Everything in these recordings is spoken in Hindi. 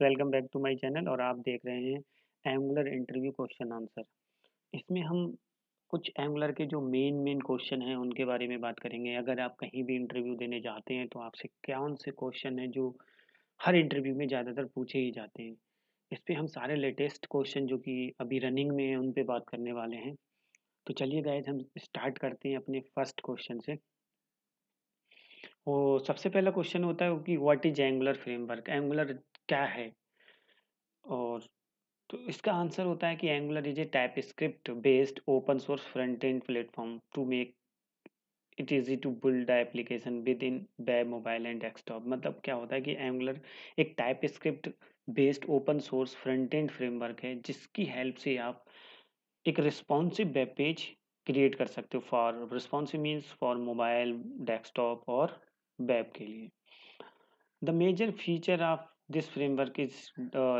Welcome back to my channel और आप देख रहे हैं एंगुलर इंटरव्यू क्वेश्चन आंसर। इसमें हम कुछ एंगुलर के जो मेन क्वेश्चन हैं उनके बारे में बात करेंगे। अगर आप कहीं भी इंटरव्यू देने जाते हैं तो आपसे कौन से क्वेश्चन हैं जो हर इंटरव्यू में ज़्यादातर पूछे ही जाते हैं। इस पे हम सारे लेटेस्ट क्वेश्चन जो कि अभी रनिंग में हैं उन पे बात करने वाले हैं। तो चलिए गाइस हम स्टार्ट करते हैं अपने फर्स्ट क्वेश्चन से। वो सबसे पहला क्वेश्चन होता है कि what is Angular framework, Angular क्या है। और तो इसका आंसर होता है कि Angular is a TypeScript based open source front end platform to make it easy to build the application within web mobile and desktop. मतलब क्या होता है कि एंगुलर एक TypeScript based open source front end framework है जिसकी हेल्प से आप एक रिस्पॉन्सिव वेब पेज क्रिएट कर सकते हो। For responsive means for mobile, desktop और वेब के लिए। The major feature of this framework is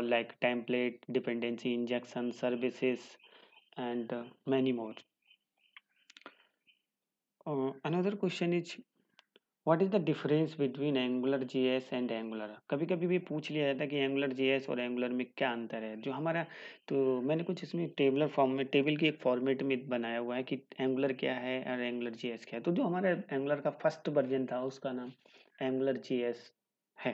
like template, dependency injection, services, and many more. Another question is what is the difference between Angular JS and Angular? कभी कभी भी पूछ लिया जाता है कि Angular JS और Angular में क्या अंतर है जो हमारा। तो मैंने कुछ इसमें टेबलर फॉर्म में टेबल की एक फॉर्मेट में बनाया हुआ है कि Angular क्या है और Angular JS क्या है। तो जो हमारा Angular का फर्स्ट वर्जन था उसका नाम Angular JS है।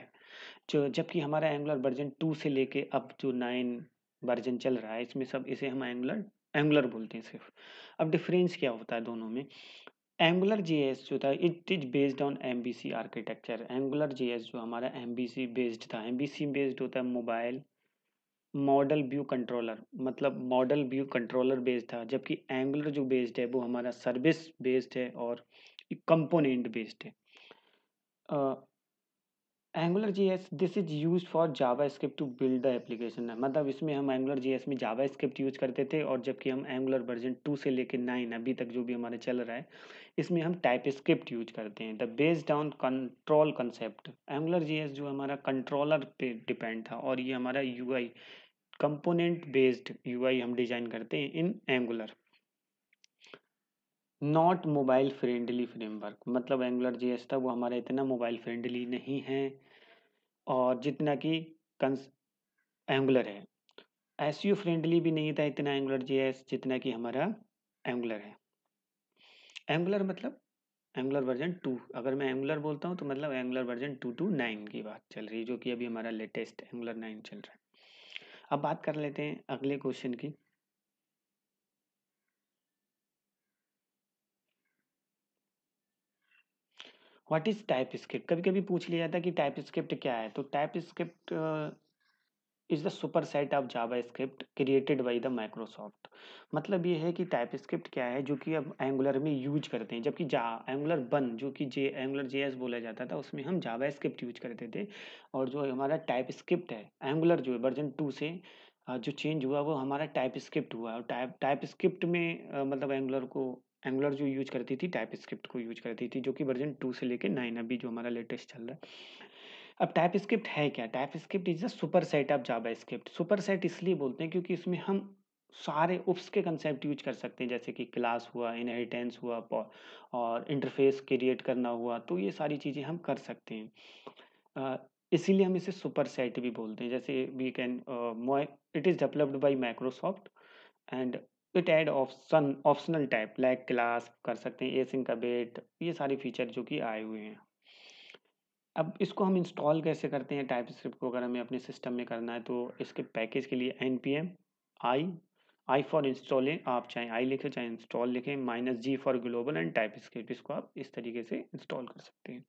जो जबकि हमारा एंगुलर वर्जन 2 से लेके अब जो 9 वर्जन चल रहा है इसमें सब इसे हम एंगुलर एंगुलर बोलते हैं सिर्फ। अब डिफरेंस क्या होता है दोनों में। एंगुलर जेएस जो था it is based on MBC architecture. Angular JS जो हमारा एमबीसी बेस्ड था, एमबीसी बेस्ड होता है मोबाइल मॉडल व्यू कंट्रोलर, मतलब मॉडल व्यू कंट्रोलर बेस्ड था। जबकि एंगुलर जो बेस्ड है वो हमारा सर्विस बेस्ड है और कंपोनेंट बेस्ड है। Angular JS this is use for JavaScript to build the application है। मतलब इसमें हम एंगुलर जीएस में जावा स्क्रिप्ट यूज करते थे और जबकि हम एंगुलर वर्जन 2 से लेकर 9 अभी तक जो भी हमारा चल रहा है इसमें हम टाइप स्क्रिप्ट यूज करते हैं। The based on control concept, angular JS जो हमारा कंट्रोलर पे डिपेंड था और ये हमारा यूआई कंपोनेंट बेस्ड यूआई हम डिजाइन करते हैं in Angular. Not mobile friendly framework, मतलब एंगुलर जेएस था वो हमारा इतना मोबाइल फ्रेंडली नहीं है और जितना कि एंगुलर है। एसईओ फ्रेंडली भी नहीं था इतना एंगुलर जेएस जितना कि हमारा एंगुलर है। एंगुलर मतलब एंगुलर वर्जन 2, अगर मैं एंगुलर बोलता हूँ तो मतलब एंगुलर वर्जन 2 टू 9 की बात चल रही है जो कि अभी हमारा लेटेस्ट एंगुलर 9 चल रहा है। अब बात कर लेते हैं अगले क्वेश्चन की। व्हाट इज टाइप स्क्रिप्ट, कभी कभी पूछ लिया जाता है कि टाइप स्क्रिप्ट क्या है। तो TypeScript is the superset of Java script created by the Microsoft. मतलब ये है कि टाइप स्क्रिप्ट क्या है जो कि अब एंगुलर में यूज करते हैं। जबकि जा एंगुलर 1 जो कि जे एंगुलर जेएस बोला जाता था उसमें हम जावा स्क्रिप्ट यूज करते थे। और जो हमारा टाइप स्क्रिप्ट है एंगुलर जो है वर्जन 2 से जो चेंज हुआ वो हमारा टाइप स्क्रिप्ट हुआ। और टाइप टाइप स्क्रिप्ट में मतलब एंगुलर जो यूज करती थी टाइप स्क्रिप्ट को यूज करती थी जो कि वर्जन 2 से लेके 9 अभी जो हमारा लेटेस्ट चल रहा है। अब टाइप स्क्रिप्ट है क्या। Type script is a super set of Java script. Super set इसलिए बोलते हैं क्योंकि इसमें हम सारे उप्स के कंसेप्ट यूज कर सकते हैं जैसे कि क्लास हुआ, इनहेरिटेंस हुआ और इंटरफेस क्रिएट करना हुआ। तो ये सारी चीज़ें हम कर सकते हैं। इसीलिए हम इसे सुपर सेट भी बोलते हैं। जैसे we can it is developed by Microsoft and it add optional type like class कर सकते हैं, एसिंक का वेट, ये सारे फीचर जो कि आए हुए हैं। अब इसको हम इंस्टॉल कैसे करते हैं टाइप स्क्रिप्ट को, अगर हमें अपने सिस्टम में करना है तो इसके पैकेज के लिए npm I I for installing, आप चाहे आई लिखें चाहे इंस्टॉल लिखें, -g for global and type script, इसको आप इस तरीके से इंस्टॉल कर सकते हैं।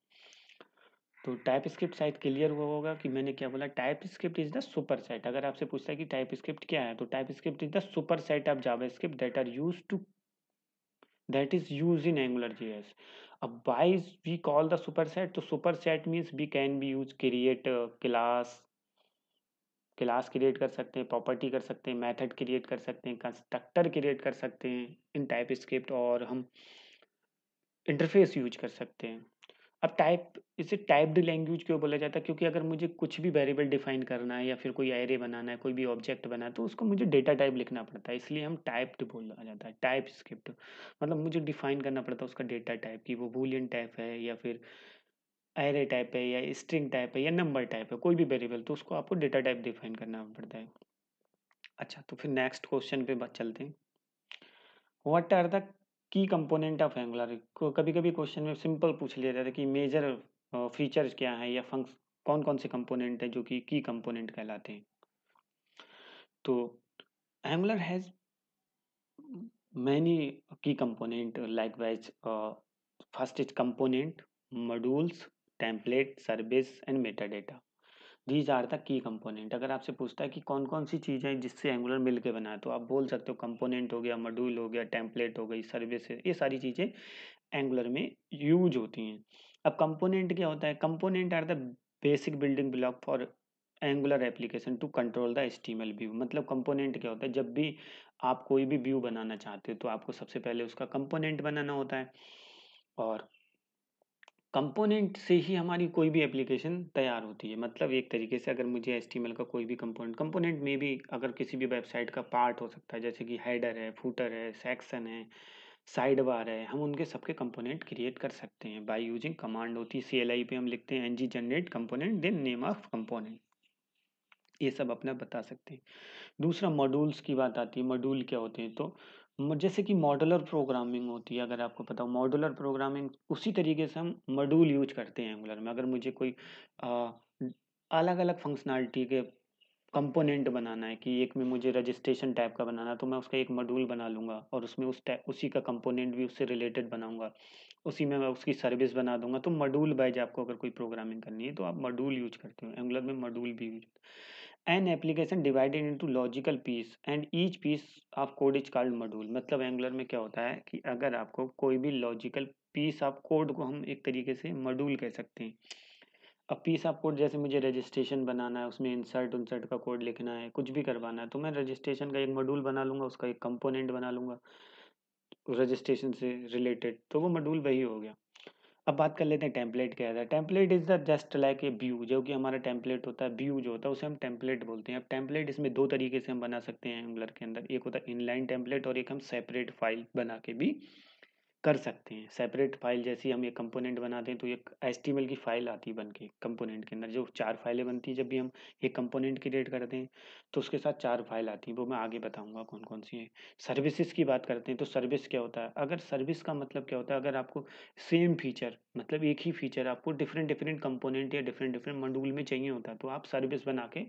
तो टाइप स्क्रिप्ट शायद क्लियर हुआ होगा कि मैंने क्या बोला। Type script is the super set. अगर आपसे पूछता है कि टाइप स्क्रिप्ट क्या है तो TypeScript is the superset of JavaScript that are use to that is used in AngularJS. Why is we call the superset? तो superset means we can be use create class create कर सकते हैं, प्रॉपर्टी कर सकते हैं, मेथड क्रिएट कर सकते हैं, कंस्ट्रक्टर क्रिएट कर सकते हैं इन टाइप स्क्रिप्ट और हम इंटरफेस यूज कर सकते हैं। अब टाइप इसे टाइप्ड लैंग्वेज क्यों बोला जाता है, क्योंकि अगर मुझे कुछ भी वेरिएबल डिफाइन करना है या फिर कोई एरे बनाना है, कोई भी ऑब्जेक्ट बनाना है तो उसको मुझे डेटा टाइप लिखना पड़ता है, इसलिए हम टाइप्ड बोला जाता है टाइप स्क्रिप्ट। मतलब मुझे डिफाइन करना पड़ता है उसका डेटा टाइप कि वो बूलियन टाइप है या फिर एरे टाइप है या स्ट्रिंग टाइप है या नंबर टाइप है, कोई भी वेरिएबल, तो उसको आपको डेटा टाइप डिफाइन करना पड़ता है। अच्छा, तो फिर नेक्स्ट क्वेश्चन पे बात चलते हैं। What are the key component of Angular? कभी कभी क्वेश्चन में सिंपल पूछ लिया जाता है कि मेजर फीचर्स क्या है या फंक्स कौन कौन से कंपोनेंट है जो कि की कंपोनेंट कहलाते हैं। तो Angular has many key component likewise, first is component, modules, template, service and meta data. These are the key component. अगर आपसे पूछता है कि कौन कौन सी चीज़ें जिससे एंगुलर मिल के बना है, तो आप बोल सकते हो कंपोनेंट हो गया, मॉड्यूल हो गया, टेम्पलेट हो गई, सर्विस है, ये सारी चीज़ें एंगुलर में यूज होती हैं। अब कंपोनेंट क्या होता है? Component are the basic building block for Angular application to control the HTML view. मतलब कंपोनेंट क्या होता है? जब भी आप कोई भी व्यू बनाना चाहते हो तो आपको सबसे पहले उसका कंपोनेंट बनाना होता है, और कंपोनेंट से ही हमारी कोई भी एप्लीकेशन तैयार होती है। मतलब एक तरीके से अगर मुझे एचटीएमएल का कोई भी कंपोनेंट, कंपोनेंट में भी अगर किसी भी वेबसाइट का पार्ट हो सकता है, जैसे कि हेडर है, फूटर है, सेक्शन है, साइड बार है, हम उनके सबके कंपोनेंट क्रिएट कर सकते हैं बाय यूजिंग कमांड होती है CLI पे, हम लिखते हैं ng generate component then name of component, ये सब अपना बता सकते हैं। दूसरा मॉड्यूल्स की बात आती है। मॉड्यूल क्या होते हैं? तो जैसे कि मॉड्यूलर प्रोग्रामिंग होती है, अगर आपको पता हो मॉड्यूलर प्रोग्रामिंग, उसी तरीके से हम मॉड्यूल यूज करते हैं एंगुलर में। अगर मुझे कोई अलग अलग फंक्शनैलिटी के कंपोनेंट बनाना है, कि एक में मुझे रजिस्ट्रेशन टाइप का बनाना है, तो मैं उसका एक मॉड्यूल बना लूंगा और उसमें उसी का कंपोनेंट भी उससे रिलेटेड बनाऊंगा, उसी में मैं उसकी सर्विस बना दूंगा। तो मॉड्यूल वाइज आपको अगर कोई प्रोग्रामिंग करनी है तो आप मॉड्यूल यूज करते हो। एंगुलर में मॉड्यूल भी use, an application divided into logical piece and each piece of code is called module. मतलब एंगुलर में क्या होता है कि अगर आपको कोई भी लॉजिकल पीस ऑफ कोड को हम एक तरीके से मॉड्यूल कह सकते हैं। अब पीस ऑफ कोड, जैसे मुझे रजिस्ट्रेशन बनाना है, उसमें इंसर्ट उनसर्ट का कोड लिखना है, कुछ भी करवाना है, तो मैं रजिस्ट्रेशन का एक मॉड्यूल बना लूंगा, उसका एक कंपोनेंट बना लूंगा रजिस्ट्रेशन से रिलेटेड, तो वो मॉड्यूल वही हो गया। अब बात कर लेते हैं टेम्पलेट क्या है। Template is the just like a view, जो कि हमारा टेम्पलेट होता है, व्यू जो होता है उसे हम टेम्पलेट बोलते हैं। अब टेम्पलेट इसमें दो तरीके से हम बना सकते हैं एंगुलर के अंदर, एक होता है इनलाइन टेम्पलेट और एक हम सेपरेट फाइल बना के भी कर सकते हैं। सेपरेट फाइल, जैसे हम एक कंपोनेंट बनाते हैं तो एक HTML की फाइल आती है बन के कंपोनेंट के अंदर, जो 4 फाइलें बनती है जब भी हम एक कंपोनेंट क्रिएट करते हैं, तो उसके साथ 4 फाइल आती हैं, वो मैं आगे बताऊंगा कौन कौन सी है। सर्विसेज की बात करते हैं, तो सर्विस क्या होता है? अगर सर्विस का मतलब क्या होता है? अगर आपको सेम फीचर, मतलब एक ही फीचर आपको डिफरेंट डिफरेंट कंपोनेंट या डिफरेंट डिफरेंट मॉड्यूल में चाहिए होता है, तो आप सर्विस बना के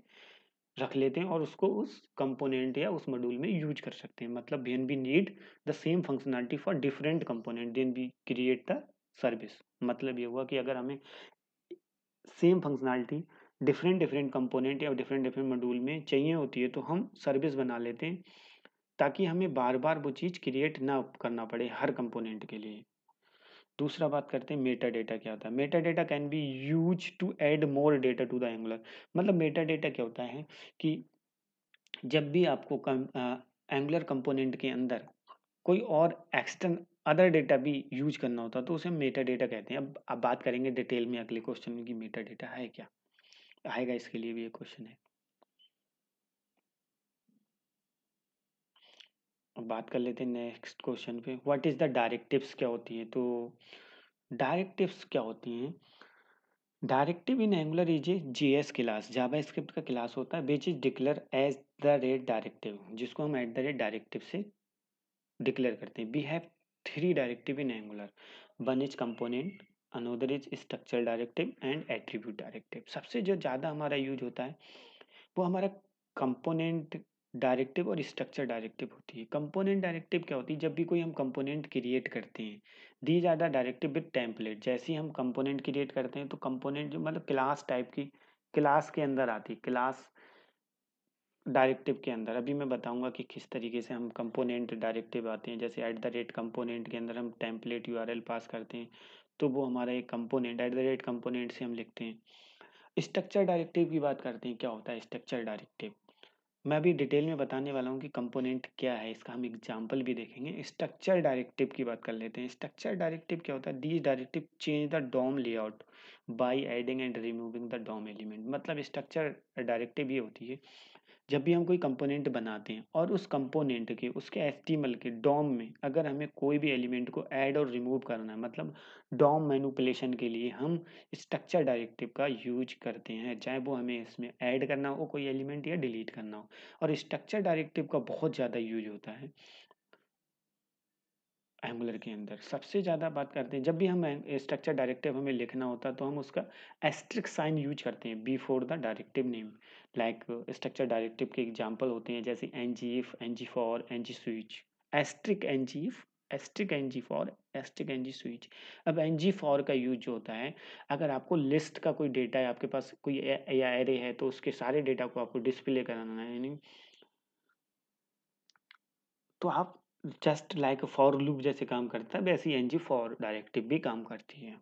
रख लेते हैं और उसको उस कंपोनेंट या उस मॉड्यूल में यूज कर सकते हैं। मतलब when we need the same functionality for different component then we create the service. मतलब ये हुआ कि अगर हमें same functionality different different component या डिफरेंट डिफरेंट मॉड्यूल में चाहिए होती है, तो हम सर्विस बना लेते हैं, ताकि हमें बार बार वो चीज़ क्रिएट ना करना पड़े हर कंपोनेंट के लिए। दूसरा बात करते हैं मेटा डेटा क्या होता है। Meta data can be use to add more data to the Angular. मतलब मेटा डेटा क्या होता है कि जब भी आपको एंगुलर कंपोनेंट के अंदर कोई और एक्सटर्न अदर डेटा भी यूज करना होता है, तो उसे मेटा डेटा कहते हैं। अब बात करेंगे डिटेल में अगले क्वेश्चन में कि मेटा डेटा है क्या, आएगा इसके लिए भी एक क्वेश्चन है। अब बात कर लेते हैं नेक्स्ट क्वेश्चन पे, व्हाट इज द डायरेक्टिव्स क्या होती है। तो डायरेक्टिव्स क्या होती हैं? Directive in Angular is a JS class, JavaScript का क्लास होता है, which is declare as the rate directive, जिसको हम एट द रेट डायरेक्टिव से डिक्लेयर करते हैं। We have 3 directive in Angular, one is component, another is structure directive and attribute directive. सबसे जो ज़्यादा हमारा यूज होता है वो हमारा कंपोनेंट डायरेक्टिव और स्ट्रक्चर डायरेक्टिव होती है। कंपोनेंट डायरेक्टिव क्या होती है? जब भी कोई हम कंपोनेंट क्रिएट करते हैं, these are the directive with template. जैसे ही हम कंपोनेंट क्रिएट करते हैं तो कंपोनेंट जो मतलब क्लास टाइप की, क्लास के अंदर आती है, क्लास डायरेक्टिव के अंदर। अभी मैं बताऊंगा कि किस तरीके से हम कंपोनेंट डायरेक्टिव आते हैं। जैसे एट द रेट कंपोनेंट के अंदर हम टेम्पलेट URL पास करते हैं, तो वो हमारा एक component at the rate component से हम लिखते हैं। स्ट्रक्चर डायरेक्टिव की बात करते हैं, क्या होता है स्ट्रक्चर डायरेक्टिव? मैं अभी डिटेल में बताने वाला हूँ कि कंपोनेंट क्या है, इसका हम एग्जांपल भी देखेंगे। स्ट्रक्चर डायरेक्टिव की बात कर लेते हैं। स्ट्रक्चर डायरेक्टिव क्या होता है? These directive change the DOM layout by adding and removing the DOM element. मतलब स्ट्रक्चर डायरेक्टिव ये होती है जब भी हम कोई कंपोनेंट बनाते हैं और उस कंपोनेंट के उसके एचटीएमएल के डॉम में अगर हमें कोई भी एलिमेंट को ऐड और रिमूव करना है, मतलब डॉम मैनिपुलेशन के लिए हम स्ट्रक्चर डायरेक्टिव का यूज करते हैं, चाहे वो हमें इसमें ऐड करना हो कोई एलिमेंट या डिलीट करना हो। और स्ट्रक्चर डायरेक्टिव का बहुत ज़्यादा यूज होता है एंगुलर के अंदर। सबसे ज़्यादा बात करते हैं जब भी हम स्ट्रक्चर डायरेक्टिव हमें लिखना होता है तो हम उसका एस्ट्रिक साइन यूज करते हैं before the directive name. Like structure directive के एग्जांपल होते हैं जैसे N G if, N G for, N G switch. Asterisk N G if, asterisk N G for, asterisk N G switch. अब एन जी फॉर का यूज जो होता है, अगर आपको लिस्ट का कोई डेटा है, आपके पास कोई या एरे है तो उसके सारे डेटा को आपको डिस्प्ले कराना है, यानी तो आप जस्ट लाइक फॉर लूप जैसे काम करता है वैसे ही एनजी फॉर डायरेक्टिव भी काम करती है।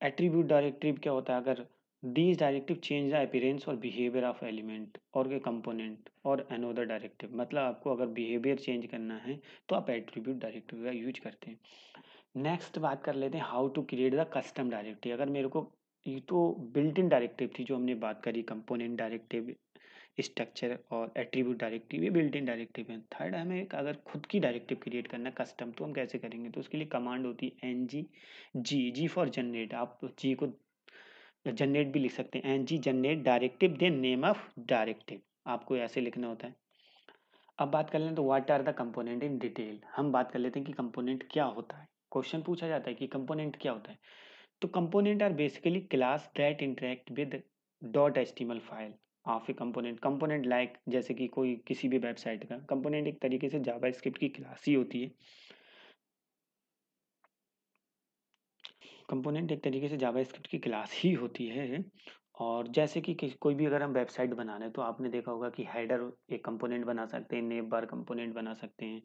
एट्रीब्यूट डायरेक्टिव क्या होता है, अगर these directive change the appearance और बिहेवियर ऑफ एलिमेंट और के कंपोनेंट और अनदर डायरेक्टिव। मतलब आपको अगर बिहेवियर चेंज करना है तो आप एट्रीब्यूट डायरेक्टिव का यूज करते हैं। नेक्स्ट बात कर लेते हैं how to create the custom directive. अगर मेरे को, ये तो बिल्ट इन डायरेक्टिव थी जो हमने बात करी, कंपोनेंट डायरेक्टिव, स्ट्रक्चर और एट्रीब्यूट डायरेक्टिव, ये बिल्ट इन डायरेक्टिव है। थर्ड, हमें अगर खुद की डायरेक्टिव क्रिएट करना है कस्टम, तो हम कैसे करेंगे, तो उसके लिए कमांड होती है N G G, G for generate. आप जी को जनरेट भी लिख सकते हैं, N G generate directive then name of directive, आपको ऐसे लिखना होता है। अब बात कर लें तो what are the component in detail. हम बात कर लेते हैं कि कंपोनेंट क्या होता है। क्वेश्चन पूछा जाता है कि कंपोनेंट क्या होता है, तो component are basically class that interact with dot HTML file of a component. Component like जैसे कि कोई किसी भी वेबसाइट का कंपोनेंट एक तरीके से जावास्क्रिप्ट की क्लास ही होती है। कंपोनेंट एक तरीके से जावास्क्रिप्ट की क्लास ही होती है। और जैसे कि कोई भी अगर हम वेबसाइट बना रहे हैं तो आपने देखा होगा कि हेडर एक कंपोनेंट बना सकते हैं, नेम बार कंपोनेंट बना सकते हैं,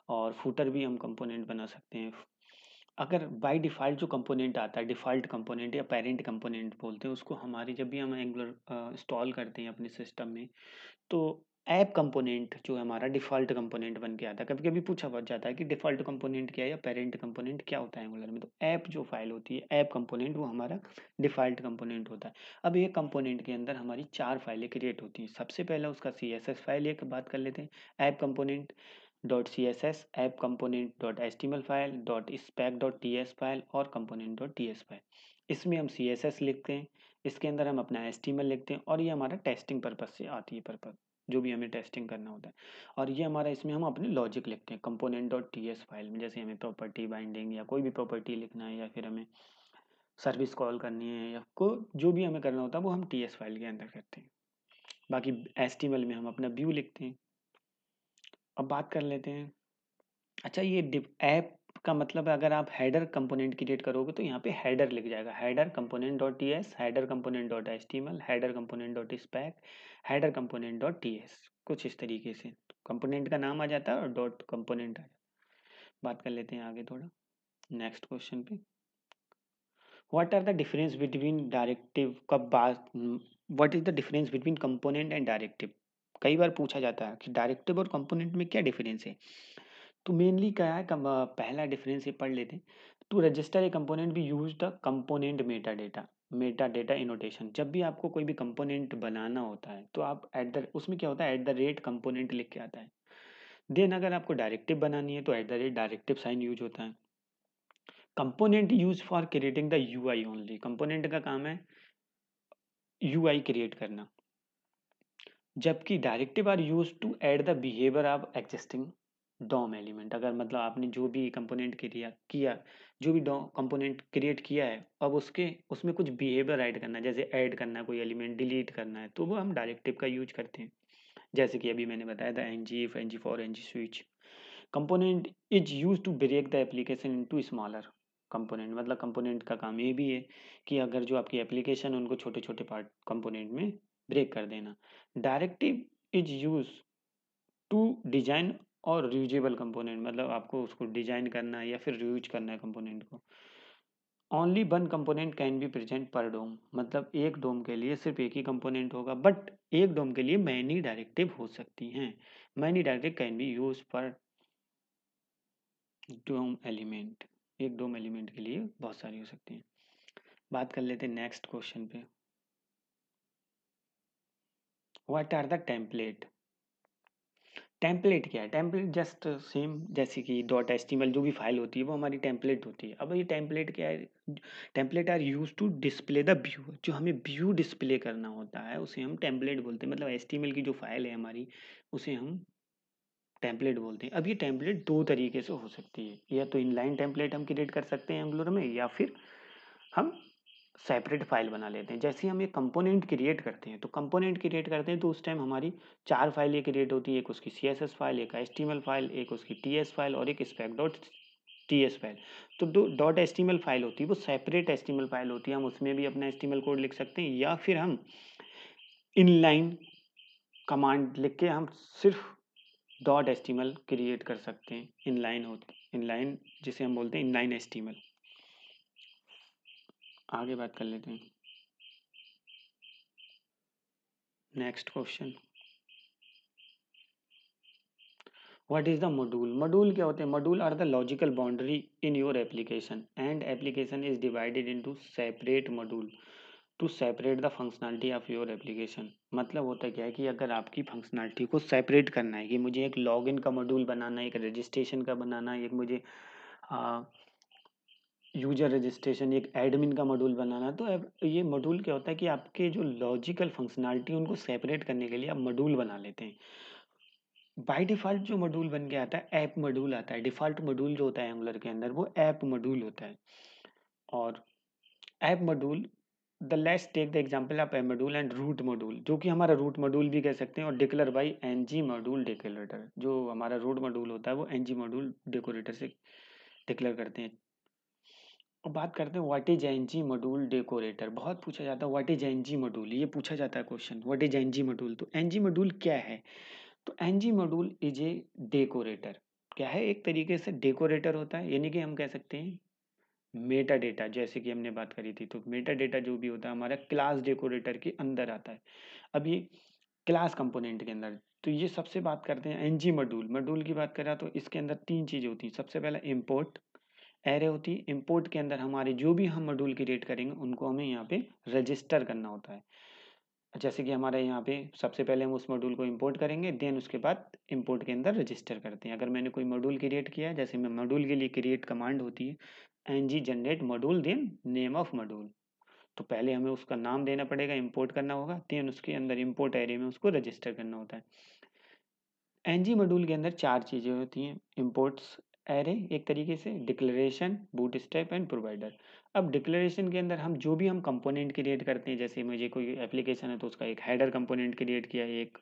और फुटर भी हम कंपोनेंट बना सकते हैं। अगर बाय डिफ़ॉल्ट जो कंपोनेंट आता है, डिफ़ॉल्ट कंपोनेंट या पेरेंट कंपोनेंट बोलते हैं उसको, हमारी जब भी हम एंगुलर इंस्टॉल करते हैं अपने सिस्टम में, तो ऐप कंपोनेंट जो है हमारा डिफ़ॉल्ट कंपोनेंट बन के आता है। कभी-कभी पूछा बहुत जाता है कि डिफ़ॉल्ट कंपोनेंट क्या है या पेरेंट कंपोनेंट क्या होता है एंगुलर में, तो ऐप जो फ़ाइल होती है, ऐप कंपोनेंट, वो हमारा डिफ़ॉल्ट कंपोनेंट होता है। अब ये कंपोनेंट के अंदर हमारी 4 फाइलें क्रिएट होती हैं। सबसे पहला उसका सीएसएस फाइल एक बात कर लेते हैं, app component dot C S S, app component dot H T M L file, dot spec dot T S file और component dot T S file. इसमें हम सी एस एस लिखते हैं, इसके अंदर हम अपना एच टी एम एल लिखते हैं, और ये हमारा टेस्टिंग पर्पज से आती है, पर्पज जो भी हमें टेस्टिंग करना होता है। और ये हमारा, इसमें हम अपने लॉजिक लिखते हैं component dot T S file में, जैसे हमें प्रॉपर्टी बाइंडिंग या कोई भी प्रॉपर्टी लिखना है, या फिर हमें सर्विस कॉल करनी है, या को जो भी हमें करना होता है वो हम टी एस फाइल के अंदर करते हैं। बाकी एच टी एम एल में हम अपना व्यू लिखते हैं। अब बात कर लेते हैं, अच्छा ये ऐप का मतलब है, अगर आप हेडर कंपोनेंट क्रिएट करोगे तो यहाँ पे हेडर लिख जाएगा, header component dot T S, header component dot H T M L, header component dot spec, header component dot T S, कुछ इस तरीके से कंपोनेंट का नाम आ जाता है और डॉट कंपोनेंट आ जाता है। बात कर लेते हैं आगे थोड़ा नेक्स्ट क्वेश्चन पे, what are the difference between directive, कब बात, what is the difference between component and directive. कई बार पूछा जाता है कि डायरेक्टिव और कंपोनेंट में क्या डिफरेंस है। तो मेनली क्या है, पहला डिफरेंस ये पढ़ लेते हैं। To register a component we use the component meta data, meta data annotation. जब भी आपको कोई भी कंपोनेंट बनाना होता है तो आप एट द, उसमें क्या होता है, एट द रेट कंपोनेंट लिख के आता है। देन अगर आपको डायरेक्टिव बनानी है तो at the rate directive sign use होता है। Component use for creating the UI only, component का काम है यूआई क्रिएट करना, जबकि directive are use to add the behaviour of existing DOM element. अगर मतलब आपने जो भी कंपोनेंट किया, जो भी डॉम कंपोनेंट क्रिएट किया है, अब उसके उसमें कुछ बिहेवियर ऐड करना है, जैसे ऐड करना है कोई एलिमेंट, डिलीट करना है, तो वो हम डायरेक्टिव का यूज करते हैं। जैसे कि अभी मैंने बताया था N G if, N G for, N G switch. Component is use to break the application into smaller component. मतलब कंपोनेंट का काम ये भी है कि अगर जो आपकी एप्लीकेशन है उनको छोटे छोटे पार्ट कंपोनेंट में ब्रेक कर देना। Directive is use to design और रियूजेबल कंपोनेंट, मतलब आपको उसको डिजाइन करना है या फिर रियूज करना है कंपोनेंट को। Only one component can be present पर डोम, मतलब एक डोम के लिए सिर्फ एक ही कंपोनेंट होगा, बट एक डोम के लिए मैनी डायरेक्टिव हो सकती हैं। Many directive can be use पर डोम एलिमेंट, एक डोम एलिमेंट के लिए बहुत सारी हो सकती हैं। बात कर लेते हैं नेक्स्ट क्वेश्चन पे। What are the template? Template क्या है? टेम्पलेट जस्ट सेम जैसे कि डॉट एचटीएमएल जो भी फाइल होती है वो हमारी टेम्पलेट होती है। अब ये टेम्पलेट क्या है? Template are use to display the view, जो हमें व्यू डिस्प्ले करना होता है उसे हम टेम्पलेट बोलते हैं। मतलब एचटीएमएल की जो फाइल है हमारी उसे हम टेम्पलेट बोलते हैं। अब ये टेम्पलेट दो तरीके से हो सकती है, या तो इनलाइन टेम्पलेट हम क्रिएट कर सकते हैं एंगुलर में, या फिर हम सेपरेट फाइल बना लेते हैं। जैसे हम एक कंपोनेंट क्रिएट करते हैं, तो कंपोनेंट क्रिएट करते हैं तो उस टाइम हमारी चार फाइलें क्रिएट होती है। एक उसकी CSS फाइल, एक HTML फाइल, एक उसकी TS फाइल और एक spec डॉट TS फाइल। तो दो डॉट HTML फाइल होती है वो सेपरेट HTML फाइल होती है, हम उसमें भी अपना HTML कोड लिख सकते हैं, या फिर हम इनलाइन कमांड लिख के हम सिर्फ डॉट HTML क्रिएट कर सकते हैं। इनलाइन होती इनलाइन जिसे हम बोलते हैं इनलाइन HTML। आगे बात कर लेते हैं। Next question, what is the module? Module क्या होते हैं? Module are the logical boundary in your application and application is divided into separate module to separate the functionality of your application. मतलब होता क्या है कि अगर आपकी फंक्शनैलिटी को सेपरेट करना है कि मुझे एक लॉगिन का मॉड्यूल बनाना है, एक रजिस्ट्रेशन का बनाना है, एक मुझे यूजर रजिस्ट्रेशन, एक एडमिन का मॉड्यूल बनाना है, तो अब ये मॉड्यूल क्या होता है कि आपके जो लॉजिकल फंक्शनैलिटी उनको सेपरेट करने के लिए आप मॉड्यूल बना लेते हैं। बाय डिफ़ॉल्ट जो मॉड्यूल बन के आता है ऐप मॉड्यूल आता है। डिफ़ॉल्ट मॉड्यूल जो होता है एंगुलर के अंदर वो ऐप मॉड्यूल होता है। और app module, the let's take the example of app module and root module, जो कि हमारा रूट मॉड्यूल भी कह सकते हैं, और declare by NG module decorator. जो हमारा रूट मॉड्यूल होता है वो एनजी मॉड्यूल डेकोरेटर से डिक्लेयर करते हैं। अब बात करते हैं what is NG module decorator. बहुत पूछा जाता है व्हाट इज एनजी मॉड्यूल, ये पूछा जाता है question, what is NG module. तो एनजी मॉड्यूल क्या है? तो NG module is a decorator. क्या है? एक तरीके से डेकोरेटर होता है, यानी कि हम कह सकते हैं मेटा डेटा, जैसे कि हमने बात करी थी। तो मेटा डेटा जो भी होता है हमारा क्लास डेकोरेटर के अंदर आता है। अब ये क्लास कंपोनेंट के अंदर, तो ये सबसे बात करते हैं एनजी मॉड्यूल। मॉड्यूल की बात करा तो इसके अंदर तीन चीजें होती हैं। सबसे पहला इंपोर्ट एरे होती है। इंपोर्ट के अंदर हमारे जो भी हम मॉड्यूल क्रिएट करेंगे उनको हमें यहाँ पे रजिस्टर करना होता है। जैसे कि हमारे यहाँ पे सबसे पहले हम उस मॉड्यूल को इंपोर्ट करेंगे, देन उसके बाद इंपोर्ट के अंदर रजिस्टर करते हैं। अगर मैंने कोई मॉड्यूल क्रिएट किया है, जैसे मैं मॉड्यूल के लिए क्रिएट कमांड होती है ng generate module then name of module. तो पहले हमें उसका नाम देना पड़ेगा, इंपोर्ट करना होगा, देन उसके अंदर इंपोर्ट एरे में उसको रजिस्टर करना होता है। ng मॉड्यूल के अंदर चार चीज़ें होती हैं। इंपोर्ट्स एरे एक तरीके से, डिक्लेरेशन, बूटस्ट्रैप एंड प्रोवाइडर। अब डिक्लेरेशन के अंदर हम जो भी हम कंपोनेंट क्रिएट करते हैं, जैसे मुझे कोई एप्लीकेशन है तो उसका एक हेडर कंपोनेंट क्रिएट किया, एक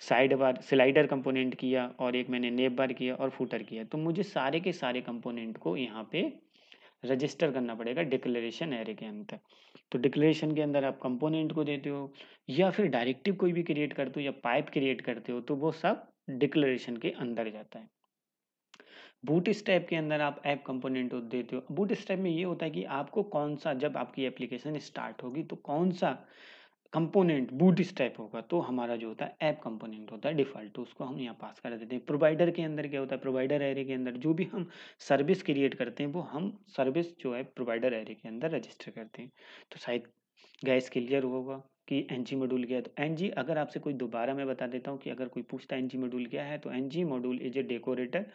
साइड बार स्लाइडर कंपोनेंट किया, और एक मैंने नेव बार किया और फुटर किया, तो मुझे सारे के सारे कंपोनेंट को यहाँ पे रजिस्टर करना पड़ेगा डिक्लेरेशन एरे के अंदर। तो डिक्लेरेशन के अंदर आप कंपोनेंट को देते हो, या फिर डायरेक्टिव कोई भी क्रिएट करते हो, या पाइप क्रिएट करते हो, तो वो सब डिक्लेरेशन के अंदर जाता है। बूट स्ट्रैप के अंदर आप ऐप कंपोनेंट देते हो। बूट स्ट्रैप में ये होता है कि आपको कौन सा, जब आपकी एप्लीकेशन स्टार्ट होगी तो कौन सा कंपोनेंट बूट स्ट्रैप होगा, तो हमारा जो होता है ऐप कंपोनेंट होता है डिफॉल्ट, तो उसको हम यहाँ पास कर देते हैं। प्रोवाइडर के अंदर क्या होता है? प्रोवाइडर एरे के अंदर जो भी हम सर्विस क्रिएट करते हैं वो हम सर्विस जो है प्रोवाइडर एरे के अंदर रजिस्टर करते हैं। तो शायद गैस क्लियर होगा कि एनजी मॉड्यूल क्या है। तो एनजी, अगर आपसे कोई दोबारा मैं बता देता हूँ कि अगर कोई पूछता है एनजी मॉड्यूल क्या है, तो NG module is a decorator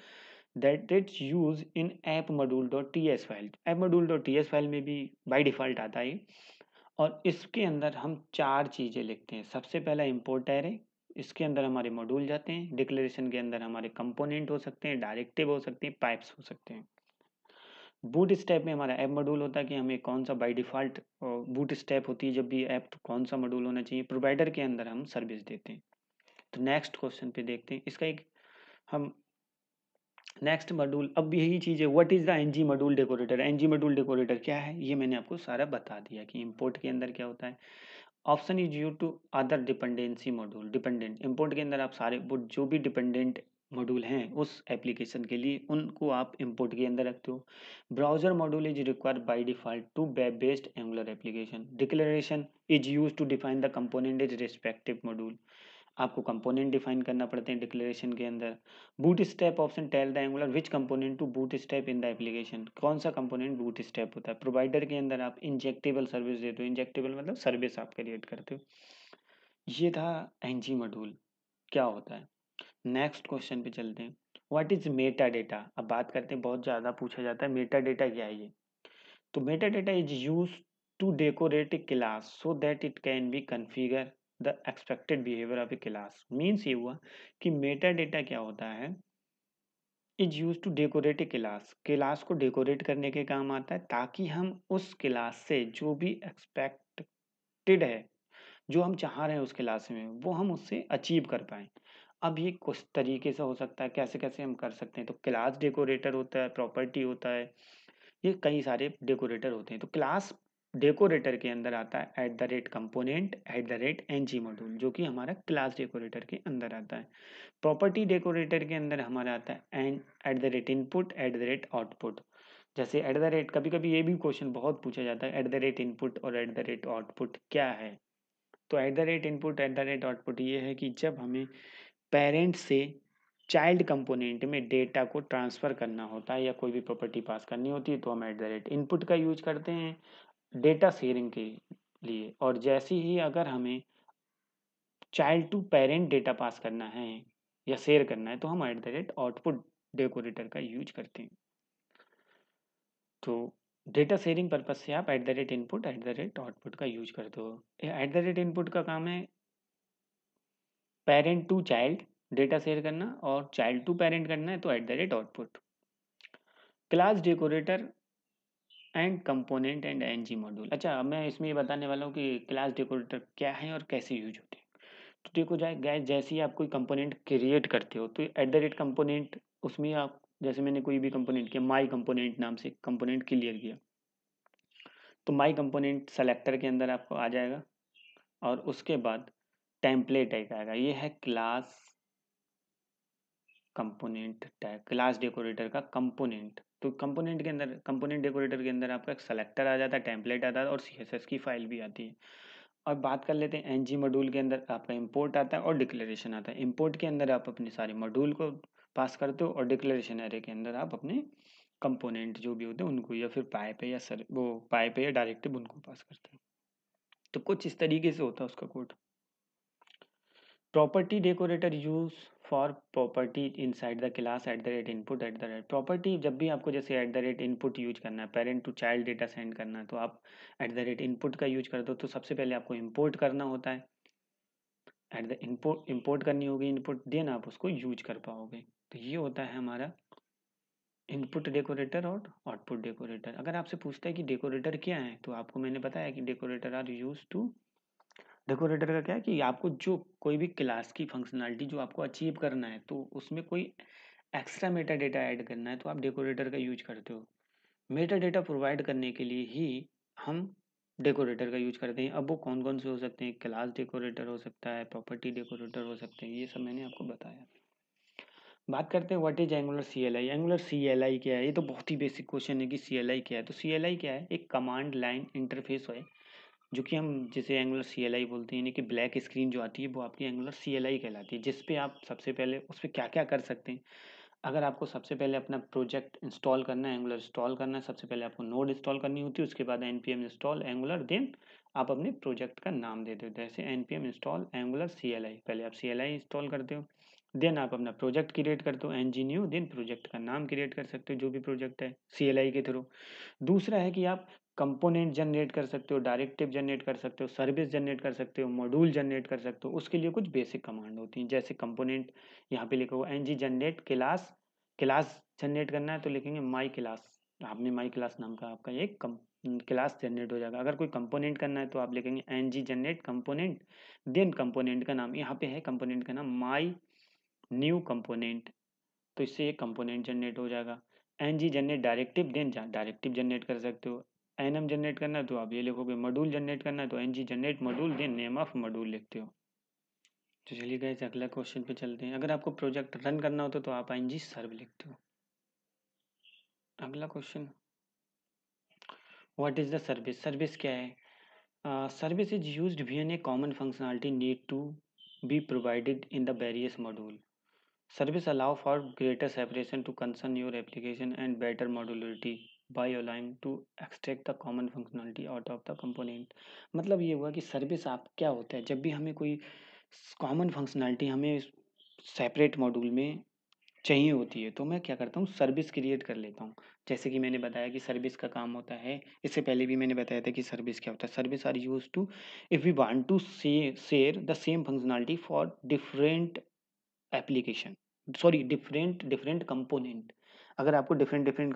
that it's use in app module dot T S file. App module dot T S file में भी बाई डिफ़ॉल्ट आता है। और इसके अंदर हम चार चीज़ें लिखते हैं। सबसे पहला इंपोर्ट एरे, इसके अंदर हमारे मॉड्यूल जाते हैं। डिक्लेरेशन के अंदर हमारे कंपोनेंट हो सकते हैं, डायरेक्टिव हो सकते हैं, पाइप्स हो सकते हैं। बूट स्टेप में हमारा ऐप मॉड्यूल होता है कि हमें कौन सा बाय डिफ़ॉल्ट बूट स्टेप होती है जब भी ऐप, तो कौन सा मॉड्यूल होना चाहिए। प्रोवाइडर के अंदर हम सर्विस देते हैं। तो नेक्स्ट क्वेश्चन पे देखते हैं इसका एक हम नेक्स्ट मॉड्यूल। अब यही चीज़ है, what is the NG module decorator. NG module decorator क्या है ये मैंने आपको सारा बता दिया कि इंपोर्ट के अंदर क्या होता है। Option is use to other dependency module. Dependent import के अंदर आप सारे वो जो भी डिपेंडेंट मॉड्यूल हैं उस एप्लीकेशन के लिए उनको आप इंपोर्ट के अंदर रखते हो। Browser module is required by default to web based Angular application. Declaration is use to define the component is respective module. आपको कंपोनेंट डिफाइन करना पड़ते हैं डिक्लेरेशन के अंदर। Bootstrap option tell the Angular which component to bootstrap in the application, कौन सा कंपोनेंट बूट स्टेप होता है। प्रोवाइडर के अंदर आप इंजेक्टेबल सर्विस देते हो, इंजेक्टेबल मतलब सर्विस आप क्रिएट करते हो। ये था एनजी मॉड्यूल क्या होता है। नेक्स्ट क्वेश्चन पे चलते हैं, व्हाट इज मेटा डेटा। अब बात करते हैं, बहुत ज़्यादा पूछा जाता है मेटा डेटा क्या है ये। तो meta data is use to decorate a class so that it can be configure the expected behaviour of a class. Means ये हुआ कि मेटा डेटा क्या होता है, is use to decorate a class, class को डेकोरेट करने के काम आता है ताकि हम उस क्लास से जो भी एक्सपेक्टेड है, जो हम चाह रहे हैं उस क्लास में, वो हम उससे अचीव कर पाए। अब ये कुछ तरीके से हो सकता है, कैसे कैसे हम कर सकते हैं। तो क्लास डेकोरेटर होता है, प्रॉपर्टी होता है, ये कई सारे डेकोरेटर होते हैं। तो क्लास डेकोरेटर के अंदर आता है at the rate component at the rate NG module, जो कि हमारा क्लास डेकोरेटर के अंदर आता है। प्रॉपर्टी डेकोरेटर के अंदर हमारा आता है and eight the rate input at the rate output. जैसे एट द रेट, कभी कभी ये भी क्वेश्चन बहुत पूछा जाता है, एट द रेट इनपुट और एट द रेट आउटपुट क्या है। तो at the rate input at the rate output ये है कि जब हमें पेरेंट से चाइल्ड कंपोनेंट में डेटा को ट्रांसफ़र करना होता है या कोई भी प्रॉपर्टी पास करनी होती है, तो हम एट द रेट इनपुट का यूज करते हैं डेटा शेयरिंग के लिए। और जैसे ही अगर हमें child to parent data pass करना है या शेयर करना है, तो हम at the rate output decorator का यूज करते हैं। तो डेटा शेयरिंग पर्पज से आप at the rate input at the rate output का यूज करते हो। एट द रेट इनपुट का काम है parent to child data share करना, और चाइल्ड टू पेरेंट करना है तो at the rate output. Class decorator and component and NG module. अच्छा, अब मैं इसमें ये बताने वाला हूँ कि क्लास डेकोरेटर क्या है और कैसे यूज होते हैं। तो देखो जाए गैस, जैसे ही आप कोई कंपोनेंट क्रिएट करते हो तो एट द रेट कंपोनेंट, उसमें आप जैसे मैंने कोई भी कंपोनेंट किया, माई कंपोनेंट नाम से कंपोनेंट क्लियर किया, तो माई कंपोनेंट सेलेक्टर के अंदर आपको आ जाएगा। और उसके बाद टेम्पलेट एक आएगा, ये है class component tag, class decorator का कंपोनेंट। तो कंपोनेंट के अंदर, कंपोनेंट डेकोरेटर के अंदर आपका एक सेलेक्टर आ जाता है, टेम्पलेट आता है और सीएसएस की फाइल भी आती है। और बात कर लेते हैं एनजी मॉड्यूल के अंदर आपका इंपोर्ट आता है और डिक्लेरेशन आता है। इंपोर्ट के अंदर आप अपने सारे मॉड्यूल को पास करते हो, और डिक्लेरेशन एरे के अंदर आप अपने कंपोनेंट जो भी होते हैं उनको, या फिर पाइप है या सर वो पाइप है या डायरेक्टिव, उनको पास करते हो। तो कुछ इस तरीके से होता है उसका code. Property decorator use for property inside the class at the rate input at the rate property. जब भी आपको जैसे at the rate input use करना है, parent to child data send करना है, तो आप एट द रेट इनपुट का यूज करते हो। तो सबसे पहले आपको इम्पोर्ट करना होता है, एट द इनपुट इम्पोर्ट करनी होगी इनपुट, देन आप उसको यूज कर पाओगे। तो ये होता है हमारा इनपुट डेकोरेटर और आउटपुट डेकोरेटर। अगर आपसे पूछता है कि डेकोरेटर क्या है, तो आपको मैंने बताया कि decorator are use to, decorator का क्या है कि आपको जो कोई भी क्लास की फंक्शनैलिटी जो आपको अचीव करना है, तो उसमें कोई एक्स्ट्रा मेटा डेटा ऐड करना है, तो आप डेकोरेटर का यूज करते हो। मेटा डेटा प्रोवाइड करने के लिए ही हम डेकोरेटर का यूज करते हैं। अब वो कौन कौन से हो सकते हैं, क्लास डेकोरेटर हो सकता है, प्रॉपर्टी डेकोरेटर हो सकते हैं, ये सब मैंने आपको बताया। बात करते हैं what is Angular C L I. Angular C L I क्या है, ये तो बहुत ही बेसिक क्वेश्चन है कि सी एल आई क्या है। तो सी एल आई क्या है, एक कमांड लाइन इंटरफेस है, जो कि हम जिसे एंगुलर सी एल आई बोलते हैं, यानी कि ब्लैक स्क्रीन जो आती है वो आपकी एंगुलर सी एल आई कहलाती है, जिसपे आप सबसे पहले उस पर क्या क्या कर सकते हैं। अगर आपको सबसे पहले अपना प्रोजेक्ट इंस्टॉल करना है, एंगुलर इंस्टॉल करना है, सबसे पहले आपको नोड इंस्टॉल करनी होती है, उसके बाद npm इंस्टॉल एंगुलर, देन आप अपने प्रोजेक्ट का नाम दे देते हो, जैसे npm install Angular C L I. पहले आप सी एल आई इंस्टॉल करते हो, देन आप अपना प्रोजेक्ट क्रिएट करते हो ng न्यू, देन प्रोजेक्ट का नाम क्रिएट कर सकते हो जो भी प्रोजेक्ट है सी एल आई के थ्रू। दूसरा है कि आप कंपोनेंट जनरेट कर सकते हो, डायरेक्टिव जनरेट कर सकते हो, सर्विस जनरेट कर सकते हो, मॉड्यूल जनरेट कर सकते हो। उसके लिए कुछ बेसिक कमांड होती हैं, जैसे कंपोनेंट यहाँ पे लिखा हुआ ng generate class, class generate करना है तो लिखेंगे माई क्लास। आपने माई क्लास नाम का आपका एक क्लास जनरेट हो जाएगा। अगर कोई कंपोनेंट करना है तो आप लिखेंगे ng generate component, then component का नाम, यहाँ पे है कंपोनेंट का नाम माई न्यू कंपोनेंट, तो इससे एक कंपोनेंट जनरेट हो जाएगा। ng generate directive, then directive generate कर सकते हो। nm जनरेट करना है तो आप ये लिखोगे, मॉड्यूल जनरेट करना है तो ng generate module, then name of module लिखते हो। तो चलिए गाइस अगला क्वेश्चन पे चलते हैं। अगर आपको प्रोजेक्ट रन करना होता तो आप ng सर्व लिखते हो। अगला क्वेश्चन, what is the service. Service क्या है, service is used when a common functionality need to be provided in the various module. Service allow for greater separation to concern your application and better modularity by allowing to extract the common functionality out of the component. मतलब ये हुआ कि सर्विस आप क्या होता है, जब भी हमें कोई कॉमन फंक्शनैलिटी हमें सेपरेट मॉड्यूल में चाहिए होती है तो मैं क्या करता हूँ, सर्विस क्रिएट कर लेता हूँ। जैसे कि मैंने बताया कि सर्विस का काम होता है, इससे पहले भी मैंने बताया था कि सर्विस क्या होता है। Service are use to if we want to share the same functionality for different application, sorry different different component. अगर आपको डिफरेंट डिफरेंट